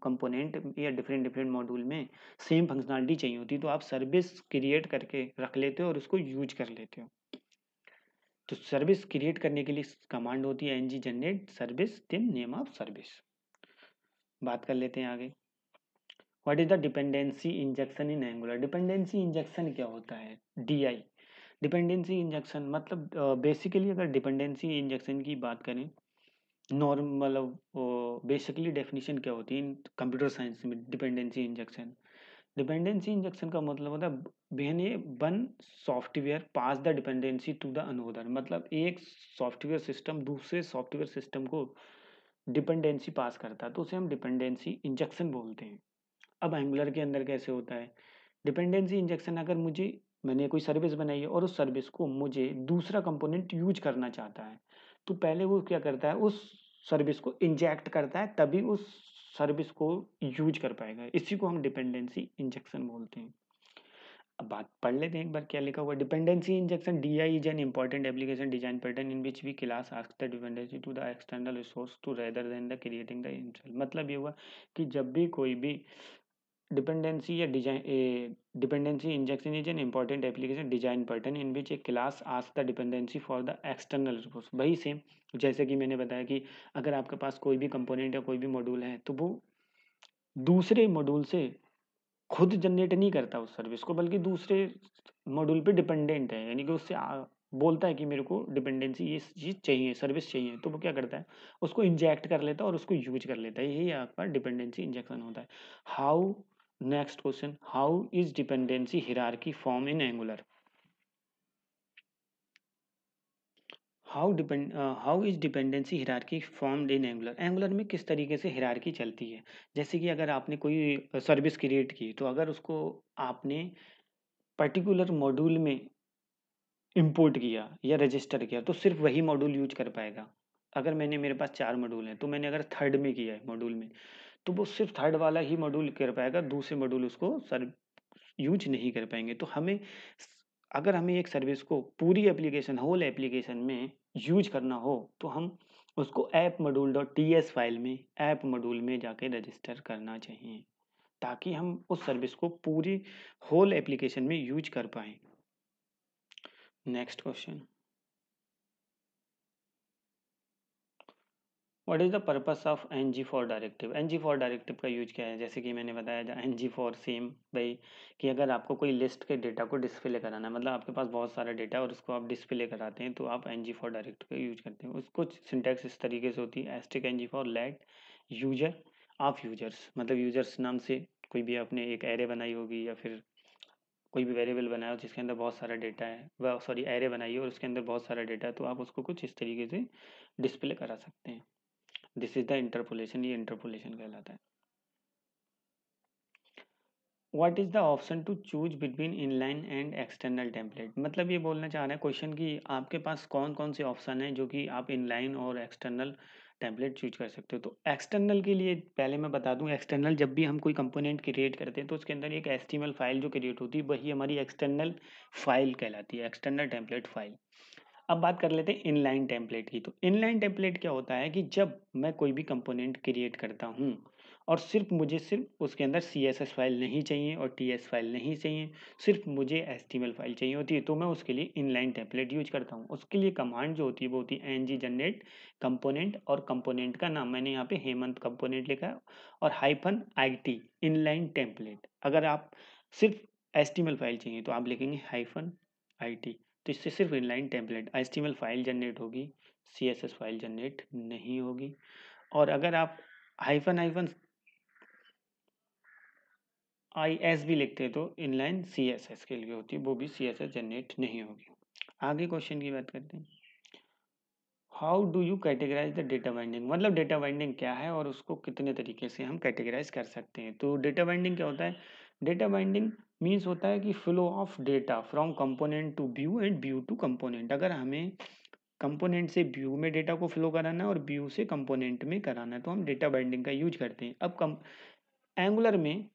कंपोनेंट या डिफरेंट डिफरेंट मॉड्यूल में सेम फंक्शनैलिटी चाहिए होती है तो आप सर्विस क्रिएट करके रख लेते हो और उसको यूज कर लेते हो। तो सर्विस क्रिएट करने के लिए कमांड होती है ng generate service then name of service. बात कर लेते हैं आगे। What is the dependency injection in Angular. Dependency injection क्या होता है, DI। डिपेंडेंसी इंजेक्शन मतलब बेसिकली अगर डिपेंडेंसी इंजेक्शन की बात करें, नॉर्मल बेसिकली डेफिनेशन क्या होती है कंप्यूटर साइंस में डिपेंडेंसी इंजेक्शन। डिपेंडेंसी इंजेक्शन का मतलब होता है when a one software pass the dependency to the another. मतलब एक सॉफ्टवेयर सिस्टम दूसरे सॉफ्टवेयर सिस्टम को डिपेंडेंसी पास करता है तो उसे हम डिपेंडेंसी इंजेक्शन बोलते हैं। अब एंगुलर के अंदर कैसे होता है डिपेंडेंसी इंजेक्शन, अगर मुझे मैंने कोई सर्विस बनाई है और उस सर्विस को मुझे दूसरा कंपोनेंट यूज करना चाहता है तो पहले वो क्या करता है, उस सर्विस को इंजेक्ट करता है तभी उस सर्विस को यूज कर पाएगा। इसी को हम डिपेंडेंसी इंजेक्शन बोलते हैं। अब बात पढ़ लेते हैं एक बार क्या लिखा हुआ। Dependency injection DI is an important application design pattern in which we class ask the dependency to the external resource to rather than the creating the internal. मतलब ये हुआ कि जब भी कोई भी डिपेंडेंसी या design dependency injection is an important application design pattern in which A class ask the dependency for the external resource. वही सेम जैसे कि मैंने बताया कि अगर आपके पास कोई भी कंपोनेंट या कोई भी मॉड्यूल है तो वो दूसरे मॉड्यूल से खुद जनरेट नहीं करता उस सर्विस को, बल्कि दूसरे मॉड्यूल पे डिपेंडेंट है, यानी कि उससे बोलता है कि मेरे को डिपेंडेंसी ये चीज़ चाहिए, सर्विस चाहिए, तो वो क्या करता है उसको इंजेक्ट कर लेता है और उसको यूज कर लेता है। यही आपका डिपेंडेंसी इंजेक्शन होता है। How, next question, how is dependency hierarchy form in angular. How is dependency hierarchy formed in angular. Angular में किस तरीके से हिरार्की चलती है। जैसे कि अगर आपने कोई सर्विस क्रिएट की तो अगर उसको आपने पर्टिकुलर मॉड्यूल में इंपोर्ट किया या रजिस्टर किया तो सिर्फ वही मॉड्यूल यूज कर पाएगा। अगर मैंने मेरे पास 4 मॉड्यूल हैं तो मैंने अगर थर्ड में किया है मॉड्यूल में तो वो सिर्फ थर्ड वाला ही मॉड्यूल कर पाएगा, दूसरे मॉड्यूल उसको सर यूज नहीं कर पाएंगे। तो हमें अगर हमें एक सर्विस को पूरी एप्लीकेशन होल एप्लीकेशन में यूज करना हो तो हम उसको app module dot TS file में ऐप मॉड्यूल में जाके रजिस्टर करना चाहिए ताकि हम उस सर्विस को पूरी होल एप्लीकेशन में यूज कर पाए। Next question, what is the purpose of NG4 directive. NG4 directive का यूज क्या है, जैसे कि मैंने बताया था NG4 सेम भाई कि अगर आपको कोई लिस्ट के डेटा को डिस्प्ले कराना है, मतलब आपके पास बहुत सारा डेटा और उसको आप डिस्प्ले कराते हैं तो आप NG4 डायरेक्टिव का यूज करते हैं। उसको सिंटैक्स इस तरीके से होती है एस्टिक NG4 let user of users, मतलब यूजर्स नाम से कोई भी आपने एक एरे बनाई होगी या फिर कोई भी वेरिएबल बनाया हो जिसके अंदर बहुत सारा डेटा है, वह सॉरी एरे बनाई है और उसके अंदर बहुत सारा डेटा है तो आप उसको कुछ इस तरीके से डिस्प्ले करा सकते हैं। दिस इज द इंटरपोलेशन, ये इंटरपोलेशन कहलाता है। What is the option to choose between inline and external template. मतलब ये बोलना चाह रहे हैं क्वेश्चन कि आपके पास कौन कौन से ऑप्शन हैं जो कि आप इनलाइन और एक्सटर्नल टेम्पलेट चूज कर सकते हो। तो एक्सटर्नल के लिए पहले मैं बता दूं, एक्सटर्नल जब भी हम कोई कंपोनेंट क्रिएट करते हैं तो उसके अंदर एक HTML फाइल जो क्रिएट होती है वही हमारी एक्सटर्नल फाइल कहलाती है, एक्सटर्नल टेम्पलेट फाइल। अब बात कर लेते हैं इनलाइन टेम्पलेट की। तो इनलाइन टेम्पलेट क्या होता है कि जब मैं कोई भी कंपोनेंट क्रिएट करता हूँ और सिर्फ उसके अंदर CSS फाइल नहीं चाहिए और TS फाइल नहीं चाहिए, सिर्फ मुझे HTML फाइल चाहिए होती है तो मैं उसके लिए इनलाइन टेम्पलेट यूज करता हूँ। उसके लिए कमांड जो होती है वो होती है ng जनरेट कंपोनेंट और कंपोनेंट का नाम मैंने यहाँ पे हेमंत कंपोनेंट लिखा है और -IT इनलाइन टेम्पलेट। अगर आप सिर्फ HTML फाइल चाहिए तो आप लिखेंगे -IT। तो इससे सिर्फ inline template HTML file generate होगी, CSS फाइल जनरेट नहीं होगी। और अगर आप हाइफन हाइफन IS भी लिखते हैं तो इनलाइन CSS के लिए होती है, वो भी CSS जनरेट नहीं होगी। आगे क्वेश्चन की बात करते हैं। How do you categorize the data binding, मतलब डेटा बाइंडिंग क्या है और उसको कितने तरीके से हम कैटेगराइज कर सकते हैं। तो डेटा बाइंडिंग क्या होता है? डेटा बाइंडिंग मीन्स होता है कि flow of data from component to view and view to component. अगर हमें कंपोनेंट से व्यू में डेटा को फ्लो कराना है और व्यू से कंपोनेंट में कराना है तो हम डेटा बाइंडिंग का यूज करते हैं। अब कम एंगुलर में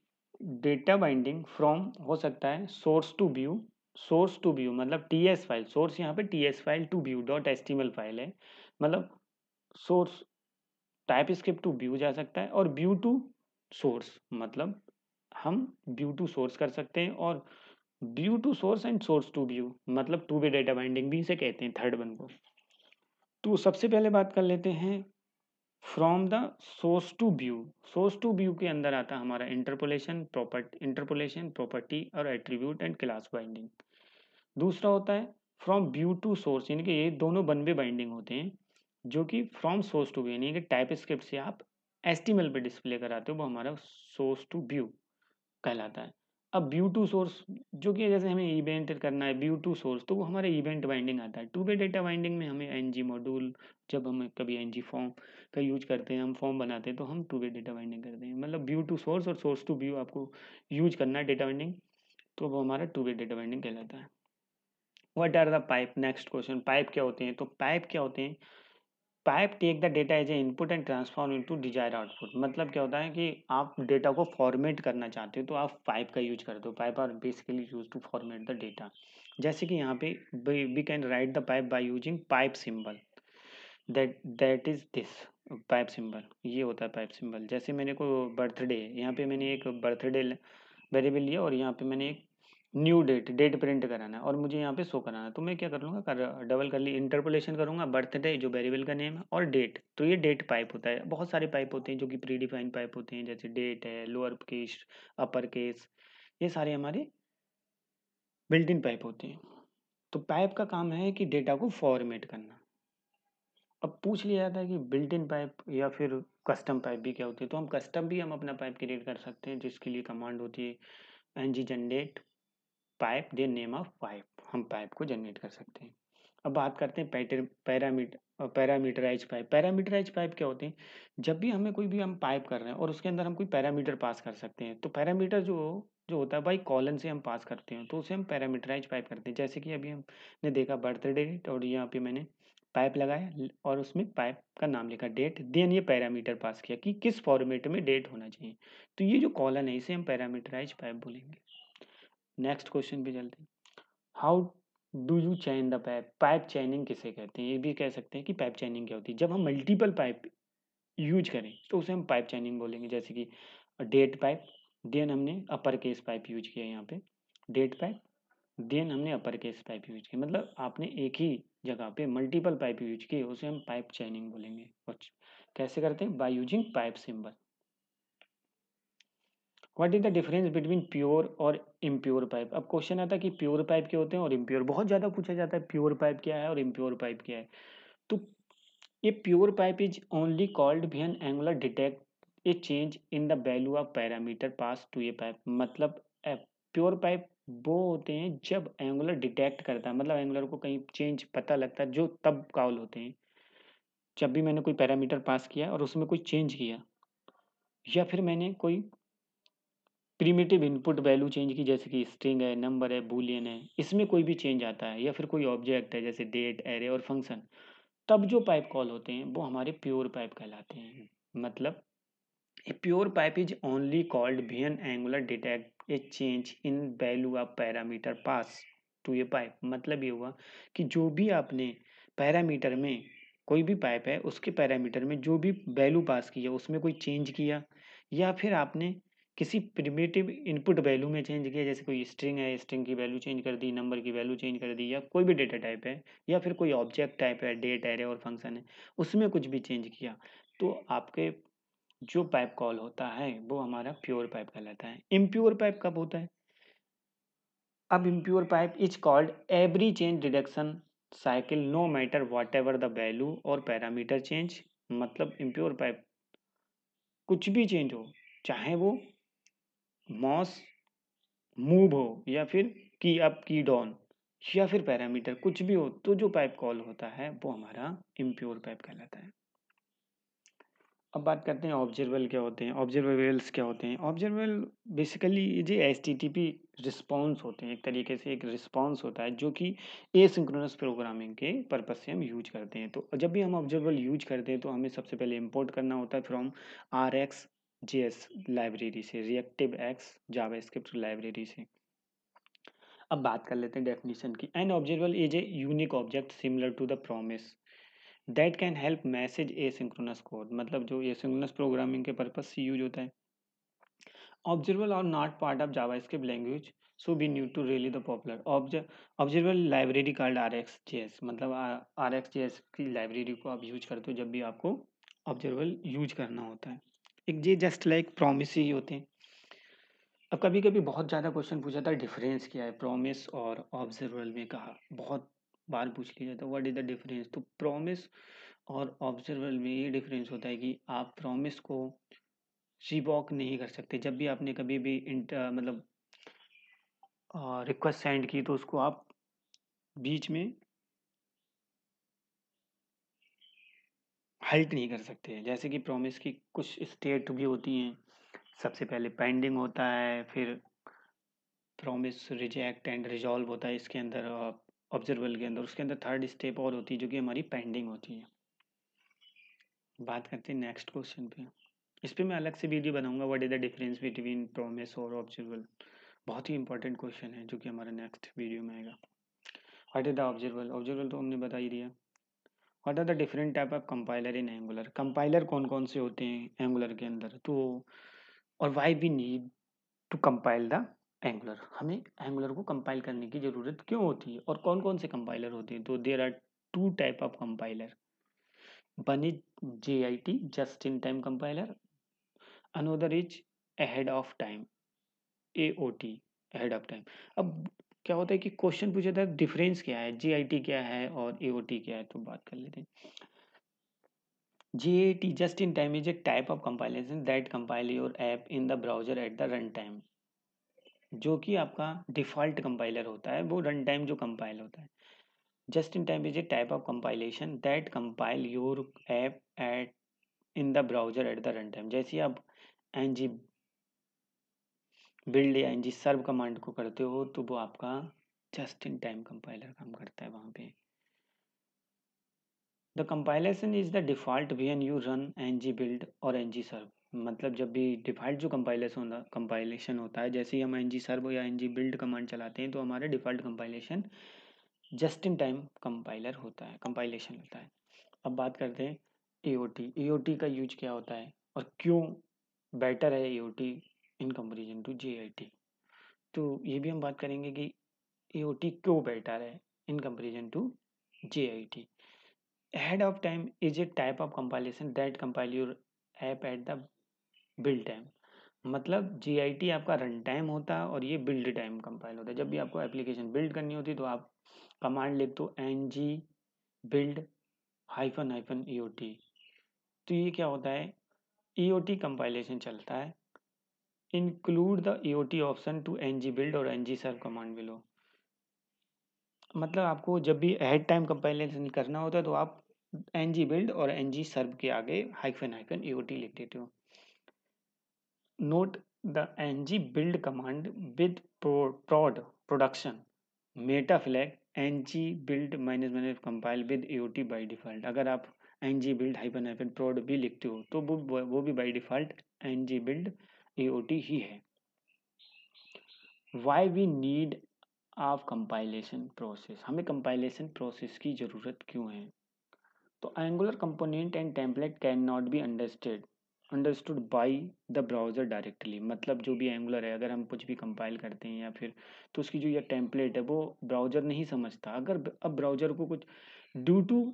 डेटा बाइंडिंग फ्रॉम हो सकता है source to view. Source to view मतलब टीएस फाइल, सोर्स यहाँ पे TS file to view dot HTML file है, मतलब source TypeScript to view जा सकता है, और व्यू टू सोर्स मतलब हम व्यू टू सोर्स कर सकते हैं, और view to source and source to view मतलब टू वे डेटा बाइंडिंग भी इसे कहते हैं, थर्ड वन को। तो सबसे पहले बात कर लेते हैं from the source to view. Source to view के अंदर आता है हमारा इंटरपोलेशन प्रॉपर्टी और एट्रीब्यूट एंड क्लास बाइंडिंग। दूसरा होता है फ्रॉम व्यू टू सोर्स, यानी कि ये दोनों वन वे बाइंडिंग होते हैं, जो कि फ्रॉम सोर्स टू व्यू यानी कि टाइप स्क्रिप्ट से आप एचटीएमएल पे डिस्प्ले कराते हो, वो हमारा सोर्स टू व्यू कहलाता है। अब व्यू टू सोर्स जो कि जैसे हमें इवेंट करना है व्यू टू सोर्स, तो वो हमारा इवेंट बाइंडिंग आता है। टू वे डेटा बाइंडिंग में हमें एनजी मॉड्यूल, जब हम कभी एनजी फॉर्म का यूज करते हैं, हम फॉर्म बनाते हैं, तो हम टू वे डेटा बाइंडिंग करते हैं। मतलब व्यू टू सोर्स और सोर्स टू व्यू आपको यूज करना है डेटा बाइंडिंग, तो वो हमारा टू वे डेटा बाइंडिंग कहलाता है। What are the pipe, next question, pipe क्या होते हैं? तो पाइप क्या होते हैं? Pipe take the data as a input and transform into desire output. मतलब क्या होता है कि आप डेटा को फॉर्मेट करना चाहते हो तो आप पाइप का यूज करते हो। Pipe are basically use to format the data. जैसे कि यहाँ पे we can write the pipe by using pipe symbol, that is this pipe symbol. ये होता है पाइप सिंबल। जैसे मैंने को बर्थडे, यहाँ पे मैंने एक बर्थडे वेरिएबल लिया और यहाँ पे मैंने एक न्यू डेट प्रिंट कराना है और मुझे यहाँ पे शो कराना है, तो मैं क्या कर लूँगा, डबल कर ली इंटरपोलेशन करूँगा, बर्थडे जो वेरिएबल का नेम है और डेट, तो ये डेट पाइप होता है। बहुत सारे पाइप होते हैं जो कि प्री डिफाइंड पाइप होते हैं, जैसे डेट है, लोअर केस, अपर केस, ये सारे हमारे बिल्ट इन पाइप होते हैं। तो पाइप का काम है कि डेटा को फॉर्मेट करना। अब पूछ लिया जाता है कि बिल्ट इन पाइप या फिर कस्टम पाइप भी क्या होती है, तो हम कस्टम भी हम अपना पाइप क्रिएट कर सकते हैं, जिसके लिए कमांड होती है ng generate pipe they name of pipe, हम पाइप को जनरेट कर सकते हैं। अब बात करते हैं पैरामीटराइज पाइप। पैरामीटराइज पाइप क्या होते हैं? जब भी हमें कोई भी हम पाइप कर रहे हैं और उसके अंदर हम कोई पैरामीटर पास कर सकते हैं, तो पैरामीटर जो जो होता है भाई कॉलन से हम पास करते हैं, तो उसे हम पैरामीटराइज पाइप करते हैं। जैसे कि अभी हमने देखा बर्थडे डेट, और यहाँ पे मैंने पाइप लगाया और उसमें पाइप का नाम लिखा डेट, देन ये पैरामीटर पास किया कि किस फॉर्मेट में डेट होना चाहिए। तो ये जो कॉलन है इसे हम पैरामीटराइज पाइप बोलेंगे। नेक्स्ट क्वेश्चन पे चलते हैं। How do you chain the pipe, pipe चैनिंग किसे कहते हैं? ये भी कह सकते हैं कि पाइप चैनिंग क्या होती है। जब हम मल्टीपल पाइप यूज करें तो उसे हम पाइप चैनिंग बोलेंगे। जैसे कि डेट पाइप, देन हमने अपर केस पाइप यूज किया यहाँ पे, डेट पाइप, देन हमने अपर केस पाइप यूज किया, मतलब आपने एक ही जगह पे मल्टीपल पाइप यूज किए, उसे हम पाइप चैनिंग बोलेंगे। और कैसे करते हैं? Bye using pipe symbol. What is the difference between pure और इम्प्योर पाइप? अब क्वेश्चन आता है कि प्योर पाइप क्या होते हैं और इम्प्योर, बहुत ज़्यादा पूछा जाता है प्योर पाइप क्या है और इम्प्योर पाइप क्या है। तो ये pure pipe is only called when Angular detect a change in the value of parameter pass to a pipe. मतलब प्योर पाइप वो होते हैं जब एंगुलर डिटेक्ट करता है, मतलब एंगुलर को कहीं चेंज पता लगता है, जो तब कॉल होते हैं जब भी मैंने कोई पैरामीटर पास किया और उसमें कोई चेंज किया, या फिर मैंने कोई प्रिमिटिव इनपुट वैल्यू चेंज की, जैसे कि स्ट्रिंग है, नंबर है, बूलियन है, इसमें कोई भी चेंज आता है, या फिर कोई ऑब्जेक्ट है जैसे डेट, एरे और फंक्शन, तब जो पाइप कॉल होते हैं वो हमारे प्योर पाइप कहलाते हैं। मतलब a pure pipe is only called when Angular detect a change in value of parameter pass to a pipe. मतलब ये हुआ कि जो भी आपने पैरामीटर में, कोई भी पाइप है उसके पैरामीटर में जो भी वैल्यू पास किया उसमें कोई चेंज किया, या फिर आपने किसी प्रिमिटिव इनपुट वैल्यू में चेंज किया, जैसे कोई स्ट्रिंग है, स्ट्रिंग की वैल्यू चेंज कर दी, नंबर की वैल्यू चेंज कर दी, या कोई भी डेटा टाइप है, या फिर कोई ऑब्जेक्ट टाइप है, डेट, एरे और फंक्शन है, उसमें कुछ भी चेंज किया, तो आपके जो पाइप कॉल होता है वो हमारा प्योर पाइप कहलाता है। इम्प्योर पाइप कब होता है? अब impure pipe is called every change deduction cycle no matter whatever the value और पैरामीटर चेंज। मतलब इम्प्योर पाइप कुछ भी चेंज हो, चाहे वो मॉस मूव हो या फिर की अप की डाउन, या फिर पैरामीटर कुछ भी हो, तो जो पाइप कॉल होता है वो हमारा इम्प्योर पाइप कहलाता है। अब बात करते हैं ऑब्जर्वेबल क्या होते हैं, ऑब्जर्वेबल्स क्या होते हैं। ऑब्जर्वेबल बेसिकली ये जो एचटीटीपी रिस्पॉन्स होते हैं, एक तरीके से एक रिस्पॉन्स होता है जो कि एसिंक्रोनस प्रोग्रामिंग के पर्पज से हम यूज करते हैं। तो जब भी हम ऑब्जर्वेबल यूज करते हैं तो हमें सबसे पहले इंपोर्ट करना होता है फ्रॉम RxJS लाइब्रेरी से, रिएक्टिव एक्स जावास्क्रिप्ट लाइब्रेरी से। अब बात कर लेते हैं डेफिनेशन की। An observable is a unique object similar to the promise that can help message asynchronous code, मतलब जो एसिंक्रोनस प्रोग्रामिंग के पर्पज से यूज होता है। Observable are not part of JavaScript language, so we need to really the popular observable library called RxJS, मतलब RxJS की लाइब्रेरी को आप यूज करते हो जब भी आपको ऑब्जर्वेबल यूज करना होता है। एक ये जस्ट लाइक प्रॉमिस ही होते हैं। अब कभी कभी बहुत ज़्यादा क्वेश्चन पूछा था डिफरेंस क्या है प्रॉमिस और ऑब्जर्वेबल में, कहा बहुत बार पूछ लिया जाता है व्हाट इज द डिफरेंस। तो प्रॉमिस और ऑब्जर्वेबल में ये डिफरेंस होता है कि आप प्रॉमिस को रिवॉक नहीं कर सकते। जब भी आपने कभी भी मतलब रिक्वेस्ट सेंड की तो उसको आप बीच में हल्ट नहीं कर सकते। जैसे कि प्रॉमिस की कुछ स्टेट भी होती हैं, सबसे पहले पेंडिंग होता है, फिर प्रॉमिस रिजेक्ट एंड रिजॉल्व होता है इसके अंदर ऑब्जर्वेबल के अंदर। उसके अंदर थर्ड स्टेप और होती है जो कि हमारी पेंडिंग होती है। बात करते हैं नेक्स्ट क्वेश्चन पे। इस पे मैं अलग से वीडियो बनाऊंगा what is the difference between promise और ऑब्जर्वेबल। बहुत ही इंपॉर्टेंट क्वेश्चन है जो कि हमारा नेक्स्ट वीडियो में आएगा। What is the observable, observable तो हमने बता ही दिया। What are the different type of compiler in Angular, compiler कौन कौन से होते हैं एंगुलर के अंदर, तो और why we need to compile the Angular, हमें एंगुलर को कंपाइल करने की जरूरत क्यों होती है और कौन कौन से कंपाइलर होते हैं। तो there are two type of compiler, one is JIT just in time compiler, another is ahead of time AOT ahead of time. अब क्या होता है कि क्वेश्चन पूछा था डिफरेंस क्या है, JIT क्या है और AOT क्या है, तो बात कर लेते हैं। JIT just in time is a type of compilation that compile your app in the browser at the run time, जो कि आपका डिफ़ॉल्ट कंपाइलर होता है, वो रन टाइम जो कंपाइल होता है। Just in time is a type of compilation that compile your app at in the browser at the run time. जैसे आप एनजी बिल्ड या एनजी सर्व कमांड को करते हो तो वो आपका जस्ट इन टाइम कंपाइलर काम करता है वहाँ पे। The compilation is the default when you run NG build और एनजी सर्व, मतलब जब भी डिफ़ॉल्ट जो कंपाइलेशन होता है, जैसे ही हम एनजी सर्व या एनजी बिल्ड कमांड चलाते हैं तो हमारा default compilation just in time compiler होता है, कंपाइलेशन होता है। अब बात करते हैं AOT का यूज क्या होता है और क्यों बेटर है AOT in comparison to JIT। तो ये भी हम बात करेंगे कि AOT क्यों बेटर है in comparison to JIT। Ahead of time is a type of compilation that compile your app at the build time, मतलब JIT आपका रन टाइम होता है और ये बिल्ड टाइम कंपाइल होता है। जब भी आपको एप्लीकेशन बिल्ड करनी होती है तो आप कमांड लिख दो NG बिल्ड हाइफन EOT, तो ये क्या होता है EOT कंपाइलेशन चलता है। Include the EOT option to NG build और NG सर्व कमांड बिलो, मतलब आपको जब भी एड टाइम कंपाइलेशन करना होता है तो आप NG बिल्ड और NG सर्व के आगे हाइफन EOT लिख देते हो। Note the NG build command with prod production Meta flag NG build minus compile with EOT by default. अगर आप NG बिल्ड हाइफन prod भी लिखते हो तो वो भी by default NG build EOT ही है। Why we need of compilation process, हमें कंपाइलेशन प्रोसेस की ज़रूरत क्यों है। तो Angular component and template cannot be understood by the browser directly, मतलब जो भी एंगुलर है अगर हम कुछ भी कंपाइल करते हैं या फिर तो उसकी जो ये टेम्पलेट है वो ब्राउज़र नहीं समझता। अगर अब ब्राउज़र को कुछ due to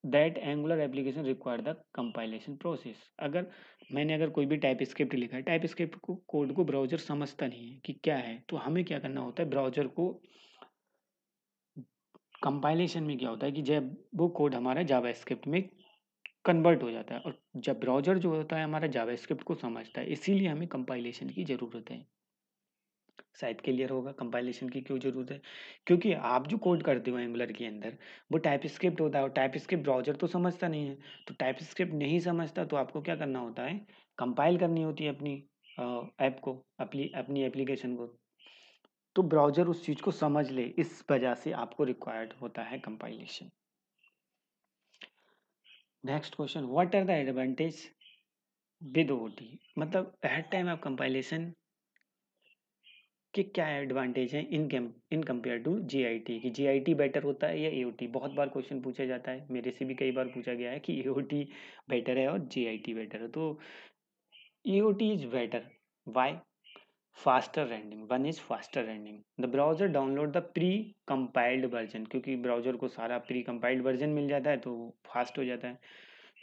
that Angular application require the compilation process, अगर कोई भी टाइप स्क्रिप्ट लिखा है, टाइप स्क्रिप्ट को कोड को ब्राउज़र समझता नहीं है कि क्या है, तो हमें क्या करना होता है ब्राउज़र को कंपाइलेशन में क्या होता है कि जब वो कोड हमारा जावास्क्रिप्ट में कन्वर्ट हो जाता है और जब ब्राउज़र जो होता है हमारा जावास्क्रिप्ट को समझता है, इसीलिए हमें कंपाइलेशन की ज़रूरत है। शायद क्लियर होगा कंपाइलेशन की क्यों जरूरत है। क्योंकि आप जो कोड करते हो एंगुलर के अंदर वो टाइप स्क्रिप्ट होता है, और टाइप स्क्रिप्ट ब्राउजर तो समझता नहीं है। तो टाइप स्क्रिप्ट नहीं समझता तो आपको क्या करना होता है, कंपाइल करनी होती है अपनी ऐप को, अपनी अपनी एप्लीकेशन को। तो ब्राउजर उस चीज को समझ ले, इस वजह से आपको रिक्वायर्ड होता है compilation. Next question, what are the advantage with OT. मतलब एट टाइम ऑफ कंपाइलेशन कि क्या एडवांटेज है इन कंपेयर टू जीआईटी, कि जीआईटी बेटर होता है या एओटी। बहुत बार क्वेश्चन पूछा जाता है, मेरे से भी कई बार पूछा गया है कि एओटी बेटर है और जीआईटी बेटर है। तो AOT is better, why? Faster rendering, one is faster rendering, the browser download the pre compiled version, क्योंकि ब्राउजर को सारा प्री कंपाइल्ड वर्जन मिल जाता है तो फास्ट हो जाता है।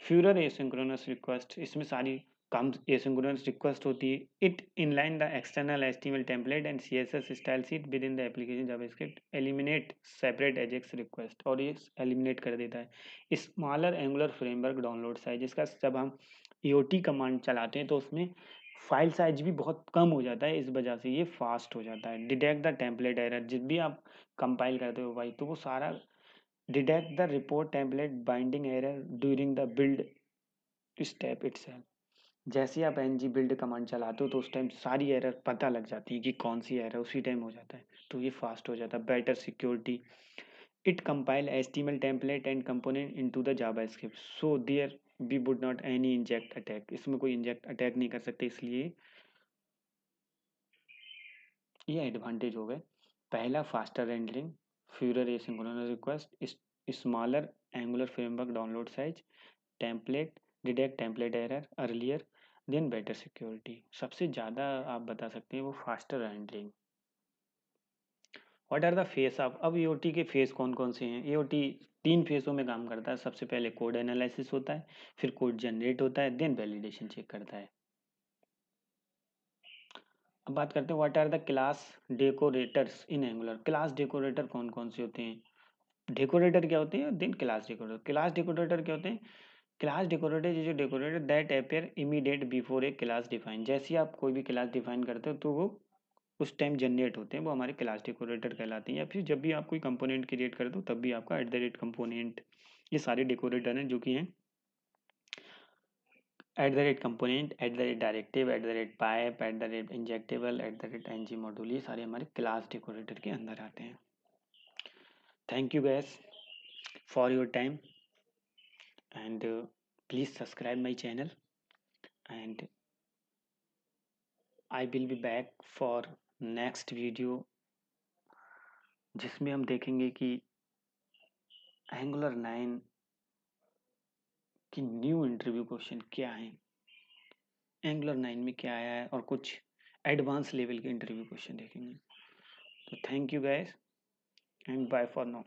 फ्यूरर एसिंक्रोनस रिक्वेस्ट, इसमें सारी कम एसिंक्रोनस रिक्वेस्ट होती है। It inline the external HTML template and CSS style sheet with in the application JavaScript, eliminate separate Ajax request, और ये एलिमिनेट कर देता है। Smaller Angular framework download size, इसका जब हम ईओटी कमांड चलाते हैं तो उसमें फाइल साइज भी बहुत कम हो जाता है, इस वजह से ये फास्ट हो जाता है। डिटेक्ट द टेम्पलेट एरर, जब भी आप कंपाइल करते हो भाई तो वो सारा detect the report template binding error during the build step itself. जैसे आप एनजी बिल्ड कमांड चलाते हो तो उस टाइम सारी एरर पता लग जाती है कि कौन सी एरर उसी टाइम हो जाता है, तो ये फास्ट हो जाता है। Better security, it compile HTML template and component into the JavaScript so there we would not any inject attack, इसमें कोई इंजेक्ट अटैक नहीं कर सकते, इसलिए ये एडवांटेज हो गए। पहला faster rendering, fewer asynchronous request, smaller Angular framework download size, template, detect template error earlier, then better security. सबसे ज़्यादा आप बता सकते हैं वो faster rendering. What are the phase of, अब एओटी के फेस कौन कौन से हैं। एओटी 3 फेसों में काम करता है। सबसे पहले कोड एनालिसिस होता है, फिर कोड जनरेट होता है, देन वैलिडेशन चेक करता है। अब बात करते हैं what are the class decorators in Angular. Class decorator कौन कौन से होते हैं, डेकोरेटर क्या होते हैं, then class decorator. Class decorator क्या होते हैं, class decorator is a decorator that appear immediate before a class define. जैसे ही आप कोई भी क्लास डिफाइन करते हो तो वो उस टाइम जनरेट होते हैं, वो हमारे क्लास डेकोरेटर कहलाते हैं। या फिर जब भी आप कोई कंपोनेंट क्रिएट करते हो तब भी आपका एट द रेट कंपोनेंट, ये सारे डेकोरेटर हैं जो कि हैं at the rate component, at the rate directive, at the rate pipe, at the rate injectable, at the rate NG module, ये सारे हमारे क्लास डेकोरेटर के अंदर आते हैं। Thank you guys for your time and please subscribe my channel, and I will be back for next video जिसमें हम देखेंगे कि एंगुलर 9 की न्यू इंटरव्यू क्वेश्चन क्या है, एंगुलर 9 में क्या आया है, और कुछ एडवांस लेवल के इंटरव्यू क्वेश्चन देखेंगे। तो thank you guys and bye for now.